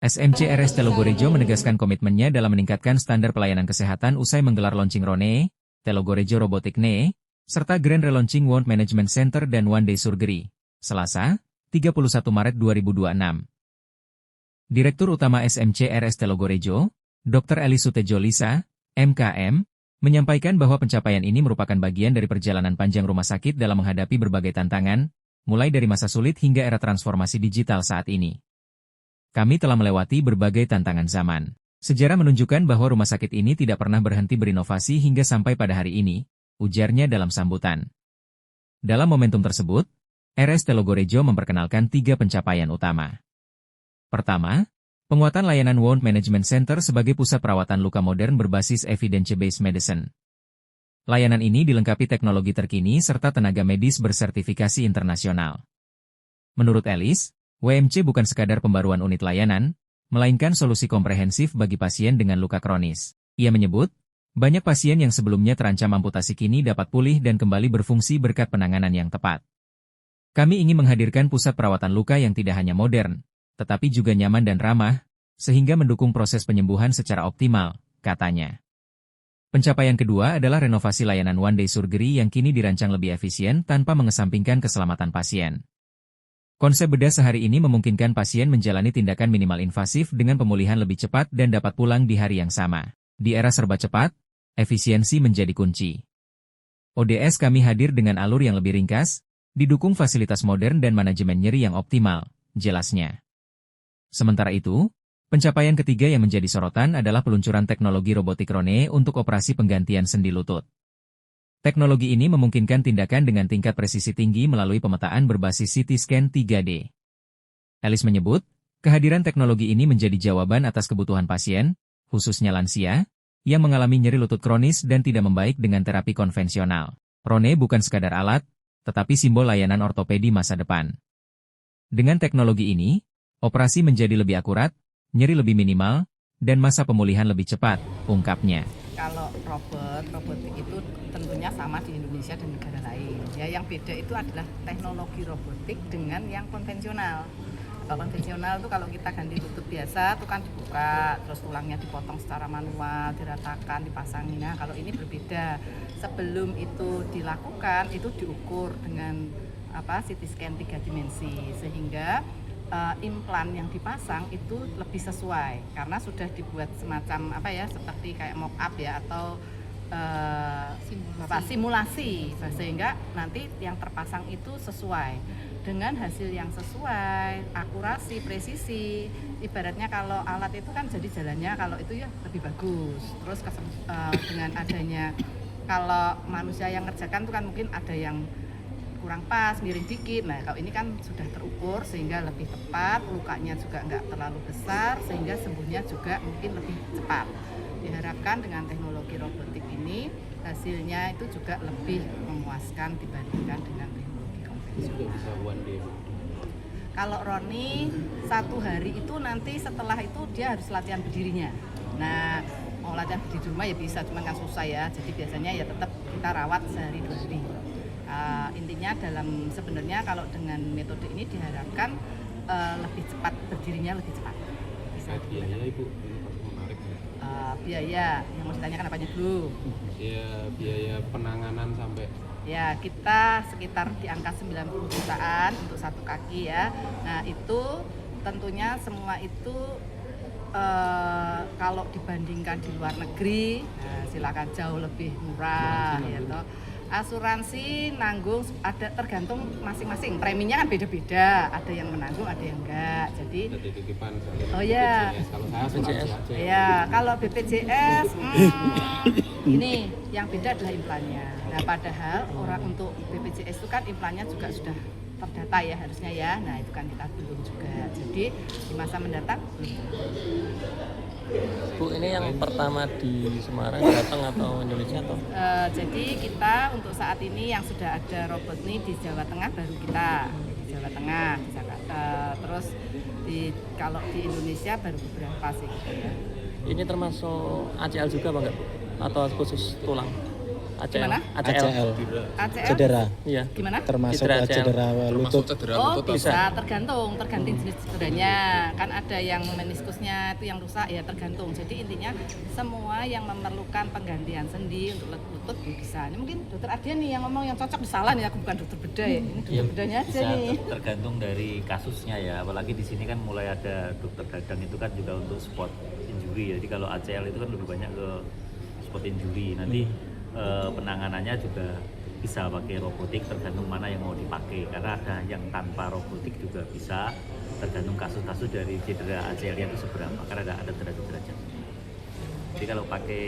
SMCRS Telogorejo menegaskan komitmennya dalam meningkatkan standar pelayanan kesehatan usai menggelar launching RONE, Telogorejo Robotic NE, serta Grand Relaunching Wound Management Center dan One Day Surgery, Selasa, 31 Maret 2026. Direktur Utama SMCRS Telogorejo, Dr. Eli Sutejo Lisa, MKM, menyampaikan bahwa pencapaian ini merupakan bagian dari perjalanan panjang rumah sakit dalam menghadapi berbagai tantangan, mulai dari masa sulit hingga era transformasi digital saat ini. Kami telah melewati berbagai tantangan zaman. Sejarah menunjukkan bahwa rumah sakit ini tidak pernah berhenti berinovasi hingga sampai pada hari ini, ujarnya dalam sambutan. Dalam momentum tersebut, RS Telogorejo memperkenalkan 3 pencapaian utama. Pertama, penguatan layanan Wound Management Center sebagai pusat perawatan luka modern berbasis evidence-based medicine. Layanan ini dilengkapi teknologi terkini serta tenaga medis bersertifikasi internasional. Menurut Elis, WMC bukan sekadar pembaruan unit layanan, melainkan solusi komprehensif bagi pasien dengan luka kronis. Ia menyebut, banyak pasien yang sebelumnya terancam amputasi kini dapat pulih dan kembali berfungsi berkat penanganan yang tepat. Kami ingin menghadirkan pusat perawatan luka yang tidak hanya modern, tetapi juga nyaman dan ramah, sehingga mendukung proses penyembuhan secara optimal, katanya. Pencapaian kedua adalah renovasi layanan One Day Surgery yang kini dirancang lebih efisien tanpa mengesampingkan keselamatan pasien. Konsep bedah sehari ini memungkinkan pasien menjalani tindakan minimal invasif dengan pemulihan lebih cepat dan dapat pulang di hari yang sama. Di era serba cepat, efisiensi menjadi kunci. ODS kami hadir dengan alur yang lebih ringkas, didukung fasilitas modern dan manajemen nyeri yang optimal, jelasnya. Sementara itu, pencapaian ketiga yang menjadi sorotan adalah peluncuran teknologi robotik RONE untuk operasi penggantian sendi lutut. Teknologi ini memungkinkan tindakan dengan tingkat presisi tinggi melalui pemetaan berbasis CT scan 3D. Elis menyebut, kehadiran teknologi ini menjadi jawaban atas kebutuhan pasien, khususnya lansia, yang mengalami nyeri lutut kronis dan tidak membaik dengan terapi konvensional. RONE bukan sekadar alat, tetapi simbol layanan ortopedi masa depan. Dengan teknologi ini, operasi menjadi lebih akurat, nyeri lebih minimal, dan masa pemulihan lebih cepat, ungkapnya. Kalau robotik itu tentunya sama di Indonesia dan negara lain. Ya, yang beda itu adalah teknologi robotik dengan yang konvensional. Kalau konvensional itu kalau kita ganti lutut biasa itu kan dibuka, terus tulangnya dipotong secara manual, diratakan, dipasangin. Nah, kalau ini berbeda. Sebelum itu dilakukan, itu diukur dengan CT scan 3 dimensi sehingga implan yang dipasang itu lebih sesuai karena sudah dibuat semacam seperti kayak mock up ya atau simulasi sehingga nanti yang terpasang itu sesuai dengan hasil yang sesuai, akurasi, presisi. Ibaratnya kalau alat itu kan jadi jalannya kalau itu ya lebih bagus. Terus dengan adanya kalau manusia yang ngerjakan itu kan mungkin ada yang kurang pas, miring dikit. Nah, kalau ini kan sudah terukur sehingga lebih tepat, lukanya juga nggak terlalu besar, sehingga sembuhnya juga mungkin lebih cepat. Diharapkan dengan teknologi robotik ini, hasilnya itu juga lebih memuaskan dibandingkan dengan teknologi konvensional. Kalau Roni, 1 hari itu nanti setelah itu dia harus latihan berdirinya. Nah, mau latihan berdiri di rumah ya bisa, cuma kan susah ya. Jadi biasanya ya tetap kita rawat sehari 2 hari. Intinya sebenarnya kalau dengan metode ini diharapkan lebih cepat, berdirinya lebih cepat. Bisa biaya Ibu, ini menarik ya. Biaya, yang mau ditanyakan apanya dulu? Ya, biaya penanganan sampai. Ya, kita sekitar di angka 90 jutaan untuk 1 kaki ya. Nah, itu tentunya semua itu kalau dibandingkan di luar negeri, silakan jauh lebih murah ya toh. Asuransi nanggung ada tergantung masing-masing, preminya kan beda-beda, ada yang menanggung ada yang enggak. Jadi titipan oh ya BPJS. Kalau saya asuransi aja ya kalau BPJS ini yang beda adalah implannya. Nah, padahal orang untuk BPJS itu kan implannya juga sudah terdata ya harusnya ya. Nah, itu kan kita belum juga. Jadi di masa mendatang Bu, ini yang pertama di Semarang, Jateng atau Indonesia atau? Jadi kita untuk saat ini yang sudah ada robot ini di Jawa Tengah baru kita di Jawa Tengah, di Jakarta. Terus kalau di Indonesia baru beberapa sih. Ya. Ini termasuk ACL juga Pak, Bu? Atau khusus tulang? Gimana? ACL. ACL Cedera. Iya. gimana? Termasuk Cedera ACL. cedera lutut. cedera Oh lutut bisa, tergantung jenis cederanya. Kan ada yang meniskusnya itu yang rusak ya tergantung. Jadi intinya semua yang memerlukan penggantian sendi untuk lutut bisa. Ini mungkin dokter Ardian nih yang ngomong yang cocok disalah nih, aku bukan dokter bedah ya. Ini dokter bedahnya aja bisa nih. tergantung dari kasusnya ya, apalagi di sini kan mulai ada dokter dadang itu kan juga untuk spot injury. Jadi kalau ACL itu kan lebih banyak ke spot injury. Nanti penanganannya juga bisa pakai robotik tergantung mana yang mau dipakai, karena ada yang tanpa robotik juga bisa, tergantung kasus-kasus dari cedera ACL-nya itu seberapa, karena ada derajat-derajat. Jadi kalau pakai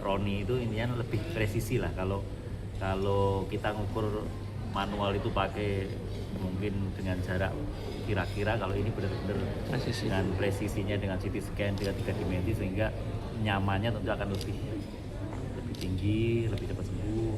Roni itu intinya lebih presisi lah. Kalau kita ngukur manual itu pakai mungkin dengan jarak kira-kira, kalau ini benar-benar Presisi. dengan presisinya, dengan CT scan dengan 3 dimensi, sehingga nyamannya tentu akan lebih tinggi, lebih cepat sembuh.